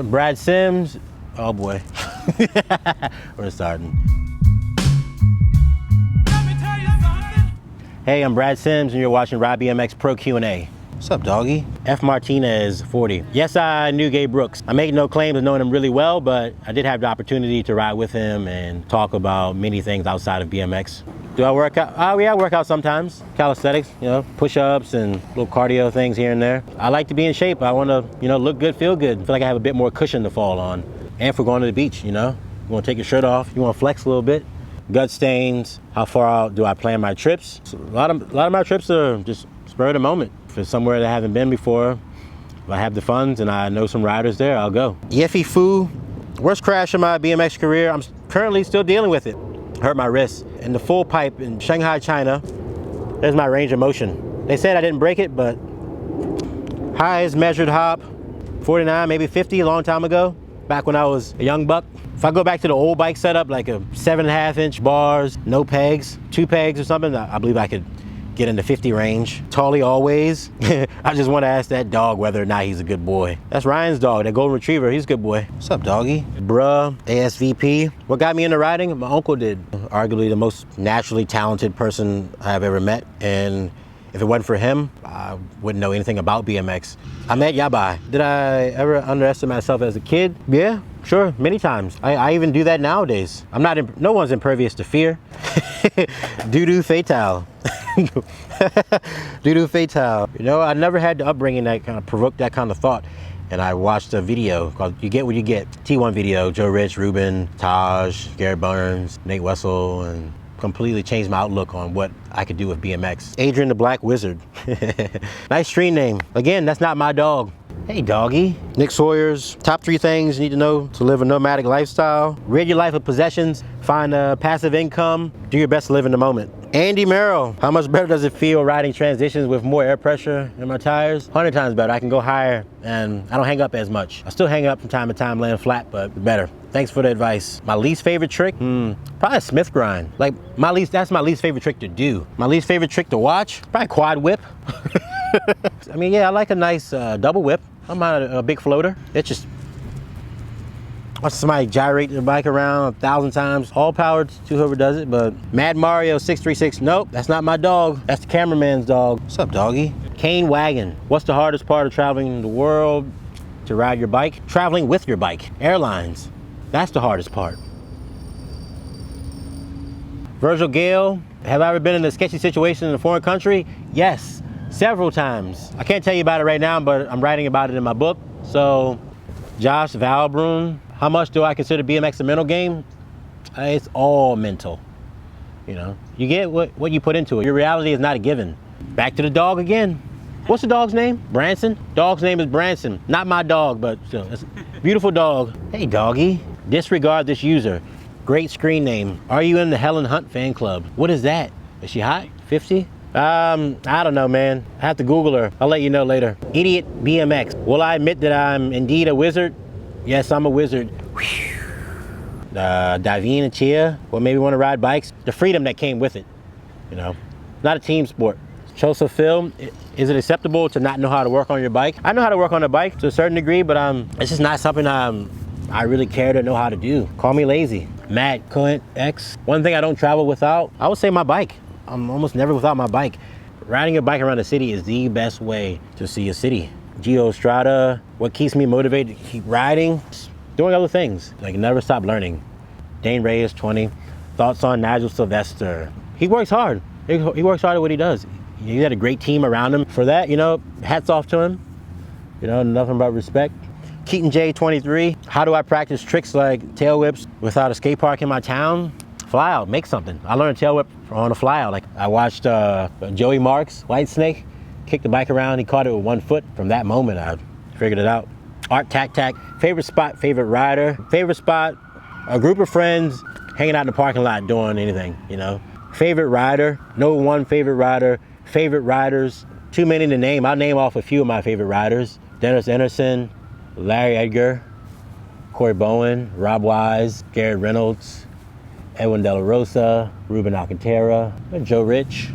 Brad Sims. Oh boy. We're starting. Hey, I'm Brad Sims and you're watching Ride BMX Pro Q&A. What's up, doggy? F. Martinez, 40. Yes, I knew Gabe Brooks. I make no claims of knowing him really well, but I did have the opportunity to ride with him and talk about many things outside of BMX. Do I work out? Oh yeah, I work out sometimes. Calisthenics, you know, push-ups and little cardio things here and there. I like to be in shape. I want to, you know, look good, feel good. I feel like I have a bit more cushion to fall on. And if we're going to the beach, you know, you want to take your shirt off, you want to flex a little bit. Gut stains. How far out do I plan my trips? So a lot of my trips are just spur of the moment. If it's somewhere that I haven't been before, if I have the funds and I know some riders there, I'll go. Yeffy Fu, worst crash in my BMX career. I'm currently still dealing with it. Hurt my wrist. In the full pipe in Shanghai, China. There's my range of motion. They said I didn't break it, but highest measured hop, 49, maybe 50, a long time ago, back when I was a young buck. If I go back to the old bike setup, like a 7.5-inch bars, no pegs, 2 pegs or something, I believe I could get in the 50 range. Tally always. I just want to ask that dog whether or not he's a good boy. That's Ryan's dog, that golden retriever. He's a good boy. What's up, doggy? Bruh, ASVP. What got me into riding? My uncle did. Arguably the most naturally talented person I've ever met. And if it wasn't for him, I wouldn't know anything about BMX. I met Yabai. Did I ever underestimate myself as a kid? Yeah, sure, many times. I even do that nowadays. No one's impervious to fear. Doo-doo fatale. Doo-doo fatale. You know, I never had the upbringing that kind of provoked that kind of thought. And I watched a video called You Get What You Get. T1 video, Joe Rich, Ruben, Taj, Garrett Burns, Nate Wessel, and completely changed my outlook on what I could do with BMX. Adrian the Black Wizard. Nice stream name. Again, that's not my dog. Hey, doggy. Nick Sawyer's top 3 things you need to know to live a nomadic lifestyle. Rid your life of possessions. Find a passive income. Do your best to live in the moment. Andy Merrill. How much better does it feel riding transitions with more air pressure in my tires? 100 times better. I can go higher and I don't hang up as much. I still hang up from time to time laying flat, but better. Thanks for the advice. My least favorite trick? Probably a Smith grind. Like that's my least favorite trick to do. My least favorite trick to watch? Probably quad whip. I mean, yeah, I like a nice double whip. I'm not a big floater. It's just, watch somebody gyrate their bike around 1,000 times. All power to whoever does it, but Mad Mario 636, nope, that's not my dog. That's the cameraman's dog. What's up, doggy? Cane Wagon. What's the hardest part of traveling the world? To ride your bike? Traveling with your bike. Airlines. That's the hardest part. Virgil Gale, have I ever been in a sketchy situation in a foreign country? Yes, several times. I can't tell you about it right now, but I'm writing about it in my book. So, Josh Valbrun, how much do I consider BMX a mental game? It's all mental. You know, you get what you put into it. Your reality is not a given. Back to the dog again. What's the dog's name? Branson? Dog's name is Branson. Not my dog, but still, it's a beautiful dog. Hey, doggy. Disregard this user. Great screen name. Are you in the Helen Hunt fan club? What is that? Is she hot? 50? I don't know, man. I have to Google her. I'll let you know later. Idiot BMX. Will I admit that I'm indeed a wizard? Yes, I'm a wizard. Davine and Chia, well, maybe want to ride bikes. The freedom that came with it, you know. Not a team sport. Joseph Phil, is it acceptable to not know how to work on your bike? I know how to work on a bike to a certain degree, but it's just not something I really care to know how to do. Call me lazy. Matt Cohen X. One thing I don't travel without, I would say my bike. I'm almost never without my bike. Riding a bike around the city is the best way to see a city. Geo Strada, what keeps me motivated to keep riding? Doing other things, like never stop learning. Dane Reyes, 20. Thoughts on Nigel Sylvester. He works hard. He works hard at what he does. He had a great team around him. For that, you know, hats off to him. You know, nothing but respect. Keaton J, 23. How do I practice tricks like tail whips without a skate park in my town? Fly out, make something. I learned tail whip on a fly out. Like I watched Joey Marks, White Snake, kick the bike around. He caught it with 1 foot. From that moment, I figured it out. Art Tac Tac. Favorite spot, favorite rider. Favorite spot, a group of friends hanging out in the parking lot doing anything, you know. Favorite rider, no one favorite rider. Favorite riders, too many to name. I'll name off a few of my favorite riders. Dennis Anderson, Larry Edgar, Corey Bowen, Rob Wise, Garrett Reynolds, Edwin De La Rosa, Ruben Alcantara, Joe Rich,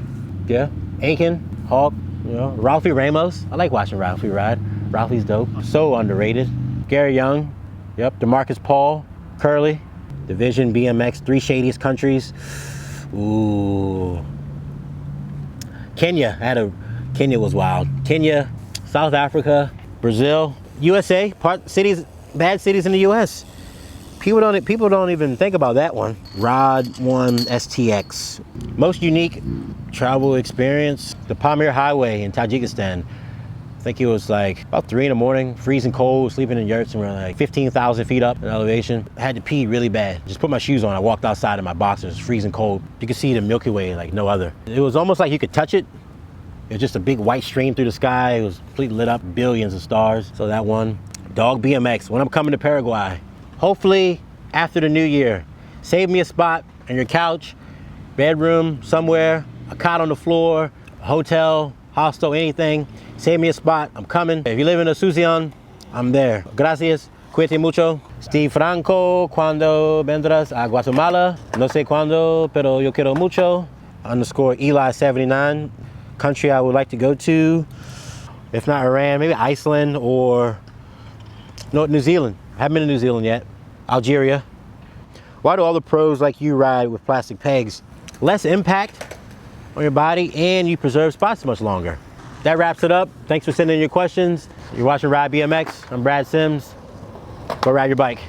yeah, Aiken, Hawk, you know, Ralphie Ramos. I like watching Ralphie ride. Ralphie's dope. So underrated. Gary Young, yep, DeMarcus Paul, Curly, Division BMX, 3 shadiest countries. Ooh. Kenya, Kenya was wild. Kenya, South Africa, Brazil, USA, bad cities in the US. People don't even think about that one. Rod 1 STX. Most unique travel experience, the Pamir Highway in Tajikistan. I think it was like about 3 in the morning, freezing cold, sleeping in yurts, and we're like 15,000 feet up in elevation. I had to pee really bad. Just put my shoes on. I walked outside in my boxers, freezing cold. You could see the Milky Way like no other. It was almost like you could touch it. It was just a big white stream through the sky. It was completely lit up, billions of stars. So that one. Dog BMX, when I'm coming to Paraguay. Hopefully after the new year. Save me a spot on your couch, bedroom, somewhere, a cot on the floor, a hotel, hostel, anything. Save me a spot, I'm coming. If you live in Asunción, I'm there. Gracias, cuídate mucho. Steve Franco, cuando vendrás a Guatemala? No sé cuándo, pero yo quiero mucho. _ Eli79, country I would like to go to. If not Iran, maybe Iceland or no, New Zealand. I haven't been to New Zealand yet. Algeria. Why do all the pros like you ride with plastic pegs? Less impact on your body and you preserve spots much longer. That wraps it up. Thanks for sending in your questions. You're watching Ride BMX. I'm Brad Sims. Go ride your bike.